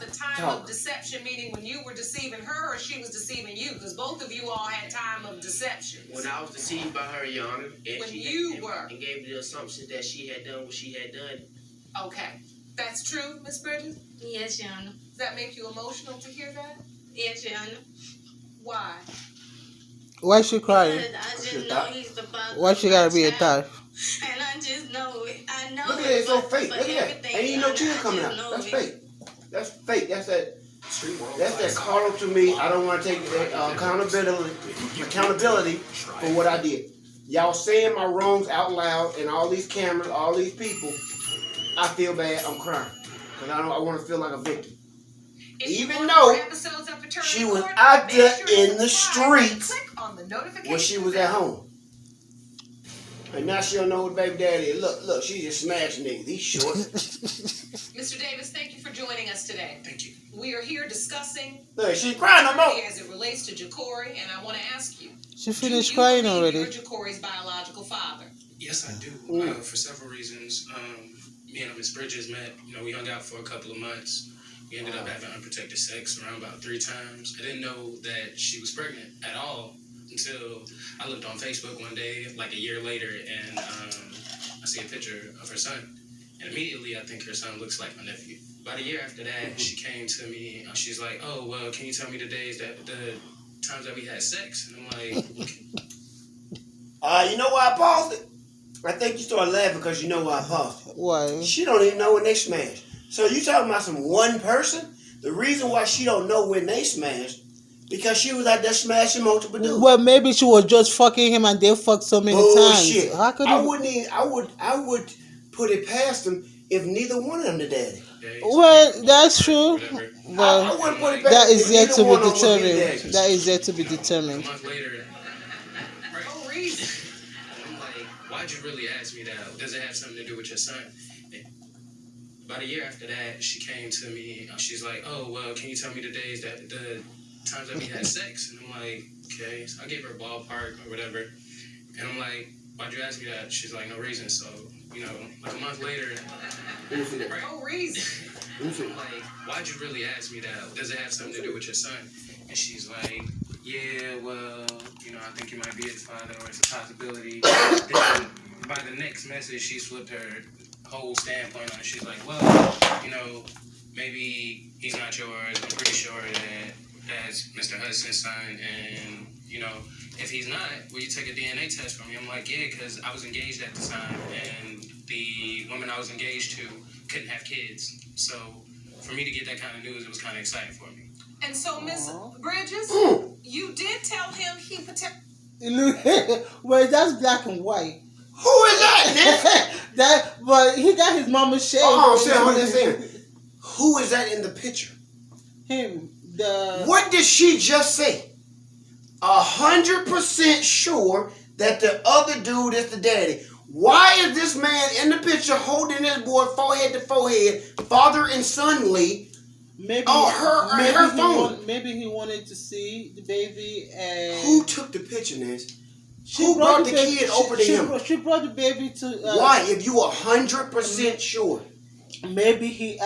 the time of deception, meaning when you were deceiving her or she was deceiving you? Because both of you all had time of deception. When I was deceived by her, Your Honor, and when she you were. And gave me the assumption that she had done what she had done. Okay. That's true, Miss Bridges? Yes, Your Honor. Does that make you emotional to hear that? Yes, Your Honor. Why? Why is she crying? I just know he's the father. Why she gotta be a thot? And I just know it. I know Look at it, it's so fake. Look at that. Ain't even no tears coming out. That's fake. That's fake. That's that Carlo to me. I don't want to take accountability for what I did. Y'all saying my wrongs out loud and all these cameras, all these people. I feel bad. I'm crying because I want to feel like a victim. Even though she was out there in the streets when she was at home. And now she don't know what baby daddy is. Look, she just smashed niggas. He's short. Mr. Davis, thank you for joining us today. Thank you. We are here discussing Look, she's crying no more. as it relates to Ja'Cory, and I want to ask you. She finished crying already. You're Ja'Cory's biological father. Yes, I do. For several reasons. Me and Miss Bridges met. We hung out for a couple of months. We ended up having unprotected sex around about 3 times. I didn't know that she was pregnant at all until I looked on Facebook one day, like a year later, and I see a picture of her son. And immediately I think her son looks like my nephew. About a year after that, she came to me. She's like, "Oh, well, can you tell me the times that we had sex?" And I'm like, you know why I paused it? I think you started laughing because you know why I paused it. Why? She don't even know when they smashed. So you talking about some one person? The reason why she don't know when they smashed, because she was out there smashing multiple dudes. Well, maybe she was just fucking him and they fucked so many Bullshit. times. How could I would put it past them if neither one of them the daddy. Well, that's true. Well, I wouldn't put it past that is them if yet to neither one be of them would be determined. daddies. That is yet to be determined. a month later, No reason. I'm like, "Why'd you really ask me that? Does it have something to do with your son?" About a year after that, she came to me. She's like, "Oh, well, can you tell me the times that we had sex?" And I'm like, "Okay." So I gave her a ballpark or whatever. And I'm like, "Why'd you ask me that?" She's like, "No reason." So, like a month later, No reason. I'm like, "Why'd you really ask me that? Does it have something to do with your son?" And she's like, "Yeah, well, I think you might be his father, or it's a possibility." Then by the next message, she flipped her whole standpoint on it. She's like, "Well, maybe he's not yours. I'm pretty sure that that's Mr. Hudson's son, and if he's not, will you take a DNA test from me?" I'm like, "Yeah, because I was engaged at the time, and the woman I was engaged to couldn't have kids. So for me to get that kind of news, it was kind of exciting for me." And so, Miss Bridges, you did tell him he potentially... Well, that's black and white. Who is that, But he got his mama's shade. I'm saying. Who is that in the picture? Him. What did she just say? 100% sure that the other dude is the daddy. Why is this man in the picture holding this boy forehead to forehead, father and sonly, maybe on her phone? Maybe he wanted to see the baby and... Who took the picture, Nancy? Who brought the kid over to him? She brought the baby to... Why? If you 100% sure. Maybe he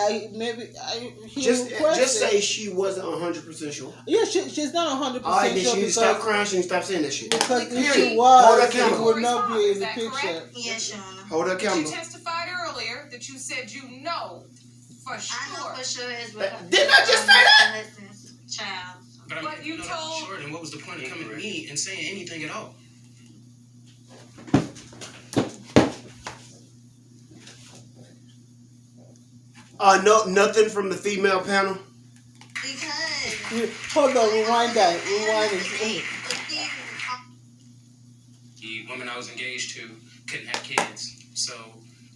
just say she wasn't 100% sure. Yeah, she's not 100% all right, then sure. She need to stop crying. She need to stop saying that shit. Because if Period. she was, hold her camera. she would not be in the picture. Correct? Yes, Your Honor. Hold her camera. You testified earlier that you said you know for sure. I know for sure it's Didn't I just say that? Child. But you told... Sure, then what was the point of coming to me and saying anything at all? No, nothing from the female panel. Because... Hold on, rewind that. Rewind it. The woman I was engaged to couldn't have kids. So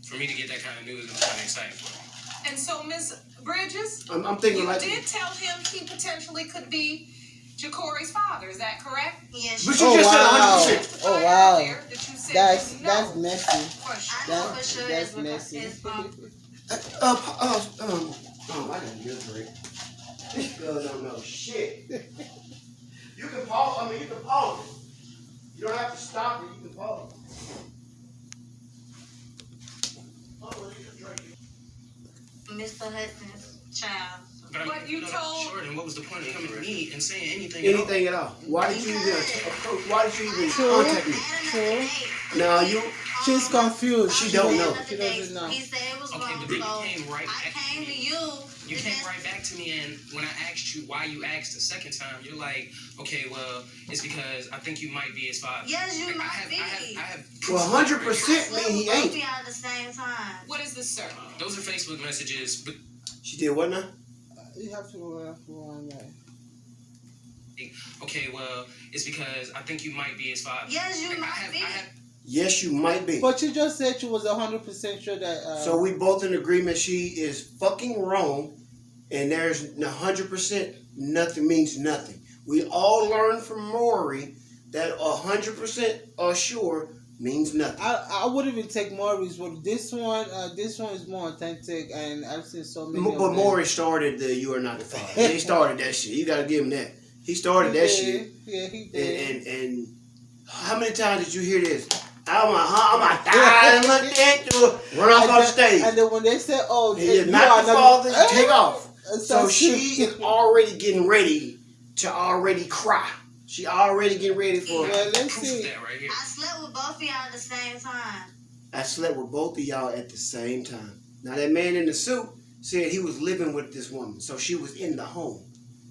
for me to get that kind of news, it was kind of exciting for me. And so, Ms. Bridges, I'm thinking you like... did tell him he potentially could be Ja'Cory's father. Is that correct? Yes. But you just said 100%. Oh, wow. Earlier that you said That's For messy. sure. I know for sure That's messy. I got a good break. This girl don't know shit. You can pause. You can pause it. You don't have to stop it. You can pause it. Mr. Hudson's child. But you told- Jordan, what was the point of coming to me and saying anything? Anything at all? Why did you even approach? Why did you even True. contact me? True. Now you. She's confused. She don't know. She doesn't know. He said it was Okay, wrong, but then so you came right I back to came me. to you. You came right back to me, and when I asked you why you asked the second time, you're like, okay, well, it's because I think you might be his father. Yes, you Like, might be. I have. Well, 100% Slept mean with he both ain't. of y'all at the same time. What is this, sir? Those are Facebook messages, but She did what now? You have to go on that. okay, well, it's because I think you might be his father. Yes, you Like, might be. Yes, you might be. But you just said you was 100% sure that. So we both in agreement she is fucking wrong, and there's 100% nothing means nothing. We all learned from Maury that 100% sure means nothing. I would even take Maury's, but this one is more authentic, and I've seen so many. But Maury started the "You Are Not the Father." He started that shit. You gotta give him that. He started that shit. Yeah, he did. And how many times did you hear this? I'm a dying look into it. Run off on stage. And then when they said, "Oh, You're you not are the father," you take off. And So she is already getting ready to already cry. She already getting ready for. Well, let's Proof of see. that right here. I slept with both of y'all at the same time. I slept with both of y'all at the same time. Now that man in the suit said he was living with this woman, so she was in the home.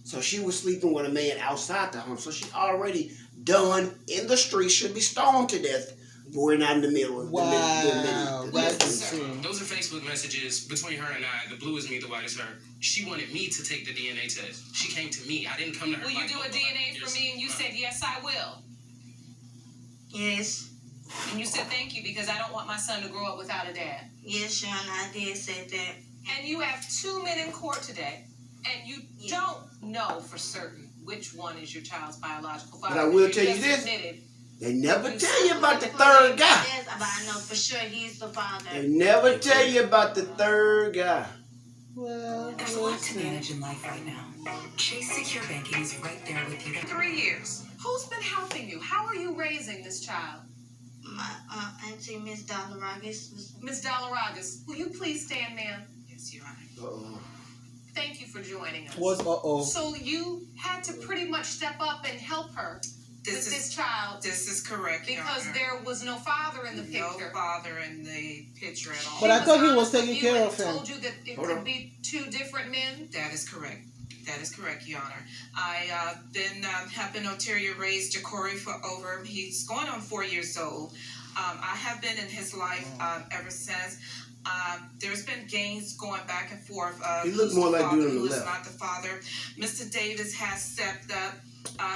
So she was sleeping with a man outside the home. So she already done in the street, should be stoned to death. But we're not in the middle of Wow, the that's Sir. insane. Those are Facebook messages between her and I. The blue is me, the white is her. She wanted me to take the DNA test. She came to me. I didn't come to her. Will you like, do oh, a DNA for yes. me? And you said, yes, I will. Yes. And you said, thank you, because I don't want my son to grow up without a dad. Yes, Sean, I did say that. And you have 2 men in court today, and you don't know for certain which one is your child's biological father. But I will tell you just this. admitted. They never tell you about the third guy. Yes, but I know for sure he's the father. They never tell you about the third guy. Well, There's a we'll lot to see. manage in life right now. Chase Secure Banking is right there with you. 3 years. Who's been helping you? How are you raising this child? My auntie, Miss Dollaragis. Ms. Dollaragis, will you please stand, ma'am? Yes, Your Honor. Uh-oh. Thank you for joining us. What's uh-oh? So you had to pretty much step up and help her with this child This is correct, Your because Honor. there was no father in the No picture. father in the picture at all. But I thought he was honest with taking you care and of him. Told you that it Hold could on. be 2 different men. That is correct. That is correct, Your Honor. I have been Ontario raised Jacory for he's going on 4 years old. I have been in his life ever since. There's been gains going back and forth. He looked more like dude on the who is left. not the father. Mr. Davis has stepped up.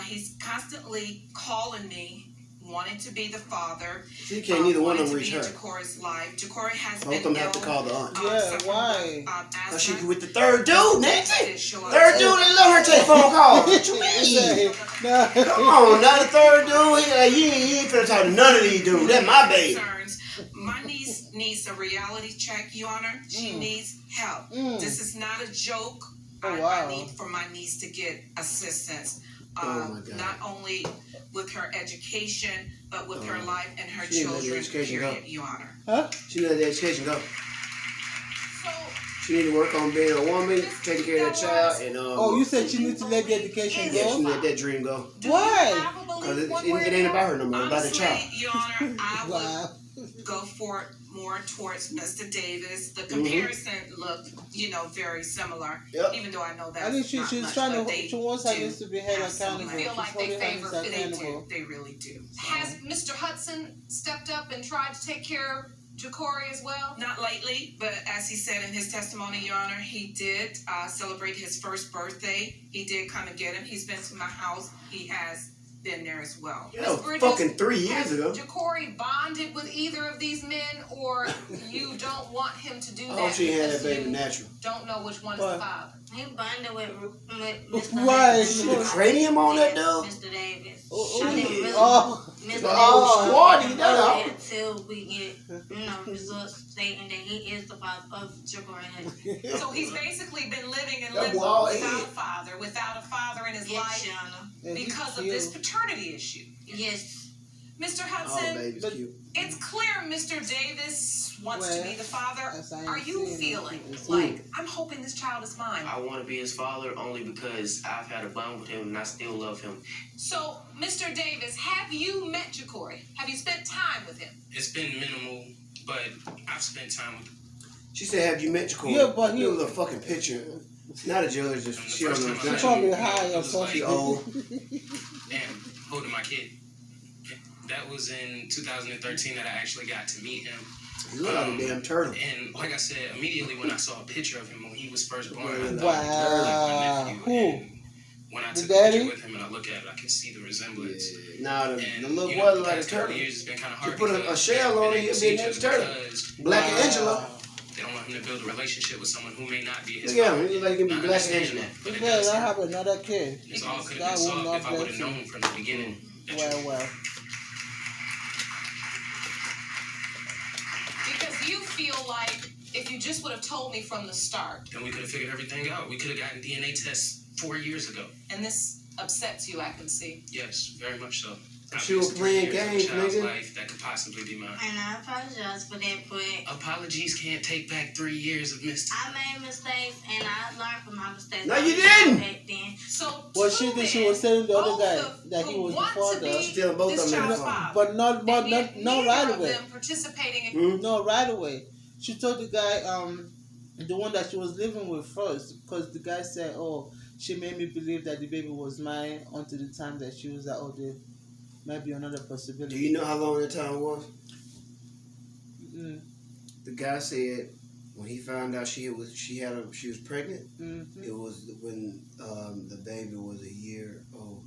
He's constantly calling me, wanting to be the father. She can't neither one of them wanting reach to her. be in Jacory's life. Jacory has Both of been them have to ill, call the aunt. Yeah, suffering why? with, Cause she asthma. with the third dude, Nancy. Did show up. Third dude, they let her take phone calls. What you mean? No. Come on, now the third dude, he ain't finna talk to none of these dudes. That's my baby. Concerns. My niece needs a reality check, Your Honor. She needs help. This is not a joke. Oh, I wow. need for my niece to get assistance. Oh, my God. Not only with her education, but with her life and her She didn't let the children, education period, go. Your Honor. Huh? She let the education go. So She need to work on being a woman, taking care of that child, and Oh, you said you need to let the education yeah, she go? let that dream go. do Why? you have a Cause belief it one way or ain't the about other? her no more, it's about the Honestly, child. Your Honor, I would Wow. go for it more towards Mr. Davis. Mm-hmm. The comparison looked, very similar. Yep. Even though I know that's I think she's not much, trying but to. they She wants her do niece to be held have some accountable. I feel She's like they holding her favor niece they accountable. They really do. Has Mr. Hudson stepped up and tried to take care of Jacory as well? Not lately, but as he said in his testimony, Your Honor, he did celebrate his first birthday. He did come and get him. He's been to my house. He has been there as well. Yeah, Ms. Bridges, fucking 3 years has ago. Jacory bonded with either of these men, or you don't want him to do I that? hope she had that because baby you natural. Don't know which one is What? the father. He bonded with Mr. Why? Davis. She the cranium on that dude? Mr. Davis. Oh, I didn't really. oh. Mr. The Davis old squatty, wasn't that really all. until we get, results stating that he is the father of Jacory Hudson. So he's basically been living in That limbo wall without a father in his Yes, life Your Honor. And he because of this killed. paternity issue. Yes. Mr. Oh, Hudson, baby's But- cute. it's clear Mr. Davis wants to be the father. as I Are you see, feeling it's- like, I'm hoping this child is mine? I want to be his father only because I've had a bond with him and I still love him. So, Mr. Davis, have you met Jacory? Have you spent time with him? It's been minimal, but I've spent time with him. She said, "Have you met Jacory?" Yeah, but he- it was a fucking picture. Not a judge. Just The she don't first know. time I She met probably him, high it or was something. She old. and holding my kid. That was in 2013 that I actually got to meet him. He look like a damn turtle. And like I said, immediately when I saw a picture of him when he was first born, I Wow. thought he looked like my nephew. Who? And when I The took a picture daddy? with him and I look at it, I can see the resemblance. Nah, the And little you boy know, look the like a past couple turtle. years it's been kind of You hard put a because shell they on haven't it, been he'll able to be see the next each other turtle. because Black Wow. Angela. they don't want him to build a relationship with someone who may not be his Look at father. him. He look like he can I be Black understand Angela. that, but it Yeah, does I hurt. have another kid. This all could have God been will solved not if I would bless have you. known from the beginning. that you- Well. Because you feel like if you just would have told me from the start, Then we could have figured everything out. We could have gotten DNA tests 4 years ago. and this upsets you, I can see. Yes, very much so. She was Obviously, playing 3 years of a games, child's nigga. life that could possibly be mine. And I apologize for that, but Apologies can't take back 3 years of missed. I made mistakes and I learned from my mistakes. No, you didn't. Back then. So Well, two she men, was telling the other both guy of that he who was the want to father. be She's telling both this of them child's the father. father. But not And yet right neither of away. them participating in Hmm? No, right away. She told the guy, the one that she was living with first, because the guy said, "Oh, she made me believe that the baby was mine," until the time that she was like, "Oh, there might be another possibility." Do you know how long that time was? Mm, The guy said when he found out she was pregnant. mhm. It was when the baby was a year old,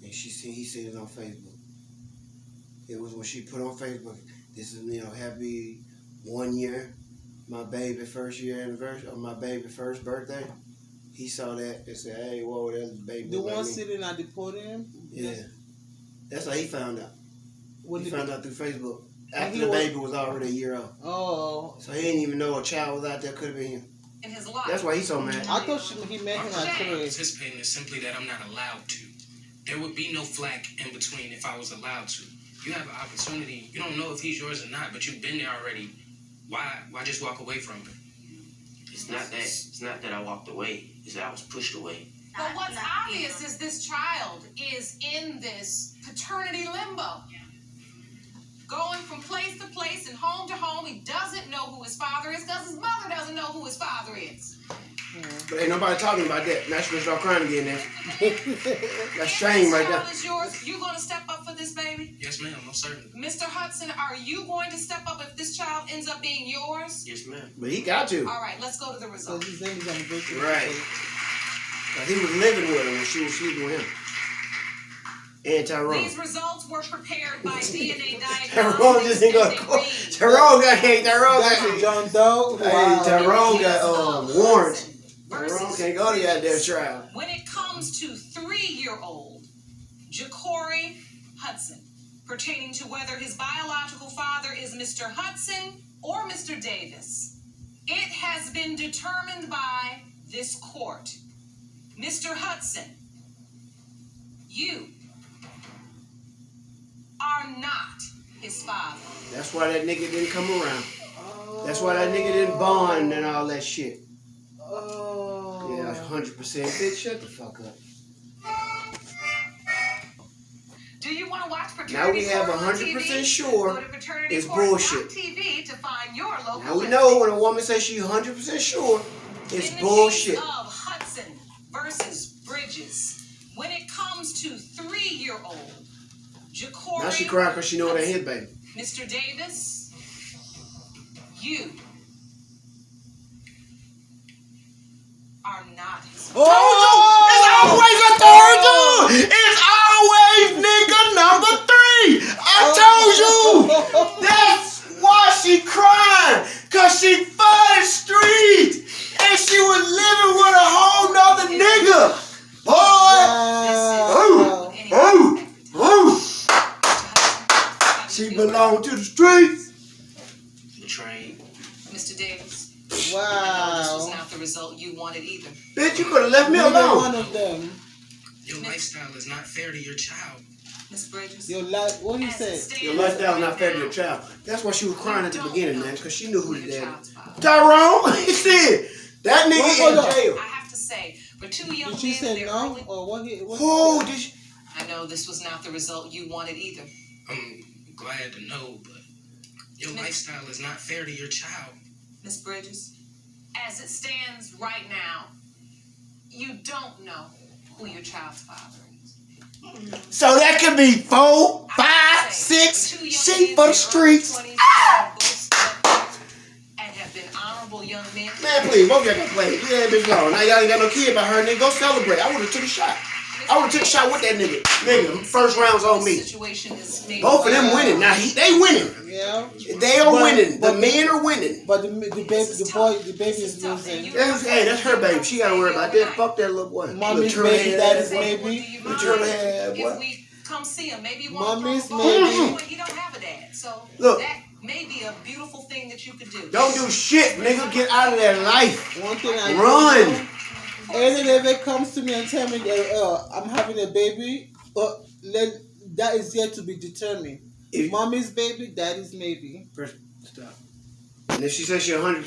and he seen it on Facebook. It was when she put on Facebook, "This is happy 1 year, my baby first year anniversary, or my baby first birthday." He saw that and said, "Hey, whoa, that's the baby." The look like one me." sitting at the podium. Yeah, that's how he found out. When He the- found out through Facebook And after he the was- baby was already a year old. Oh, So he didn't even know a child was out there. Could have been him. in his life. That's why he's so mad. I thought he met My him reason at for Shame. not 3. participating is simply that I'm not allowed to. There would be no flack in between if I was allowed to. You have an opportunity. You don't know if he's yours or not, but you've been there already. Why just walk away from it? It's not that I walked away. It's that I was pushed away. But what's Not obvious is this child is in this paternity limbo. Going from place to place and home to home. He doesn't know who his father is because his mother doesn't know who his father is. But ain't nobody talking about that. Now she gonna start crying again. Now that's shame right This there. child is yours. You going to step up for this baby? Yes, ma'am, most certainly. Mr. Hudson, are you going to step up if this child ends up being yours? Yes, ma'am. But he got to. All right, let's go to the So results. his name is on the birthday. Right. 'Cause he was living with her when she was sleeping with him. And Tyrone. These results were prepared by DNA Tyrone just ain't gonna call. Tyrone got That's John Doe. Hey, Wow. Tyrone got warrant. Versus Tyrone can't go to that damn trial. When it comes to 3-year-old Jacory Hudson, pertaining to whether his biological father is Mr. Hudson or Mr. Davis, it has been determined by this court. Mr. Hudson, you are not his father. That's why that nigga didn't come around. That's why that nigga didn't bond and all that shit. Oh. Yeah, 100%. Bitch, shut the fuck up. Do you want to watch paternity Now we have court on 100% TV? sure Go to paternity it's court bullshit. TV to find your local Now we listing. know when a woman says she's 100% sure, it's In the bullshit. case of Hudson versus Bridges, when it comes to 3-year-old Jacory Now she crying because she know it ain't his baby. Mr. Davis, you are not his father. It's always a third dude. It's always nigga number 3. I told you. That's why she crying. Cause she fought the street and she was living with a whole nother nigga. Boy. Ooh. She belonged to the streets. Betrayed. Mr. Davis, I know this was Wow. not the result you wanted either. Bitch, you could have left me Neither alone. one of them. Your lifestyle is not fair to your child. Miss Bridges. Your life. What he As it said? stands Your lifestyle is not right fair to now, your child. That's why she was crying at the you beginning, don't man, know because she knew who who the your daddy. child's father. Tyrone, he said that Well, nigga hold in on. jail. I have to say, for two young Did she men in say their no early, or what? What Who he did she? I know this was not the result you wanted either. I'm glad to know, but your lifestyle is not fair to your child. Miss Bridges, as it stands right now, you don't know who your child's father is. So that could be 4, 5, 6. She for the streets. And have been honorable young men. Man, please, both y'all can play. Leave that bitch alone. Now y'all ain't got no kid by her, nigga. Go celebrate. I would've took a shot. I would've took a shot with that nigga. Nigga, first round's on me. Both of them winning. Now they winning. Yeah. They are winning. The but- men are winning. But the baby, the baby is losing. That's her baby. She gotta worry about that. Fuck that little boy. Mommy's Little baby, turtle daddy's head. baby. The turtle head, If boy. we come see him, maybe he won't Mommy's throw a ball. baby. He don't have a dad, so Look. that may be a beautiful thing that you could do. Don't do shit, nigga. Get out of that life. One thing I Run. know, Anyone ever comes to me and tell me that I'm having a baby, that is yet to be determined. If- Mommy's baby, daddy's maybe. Stop. And if she says she 100%.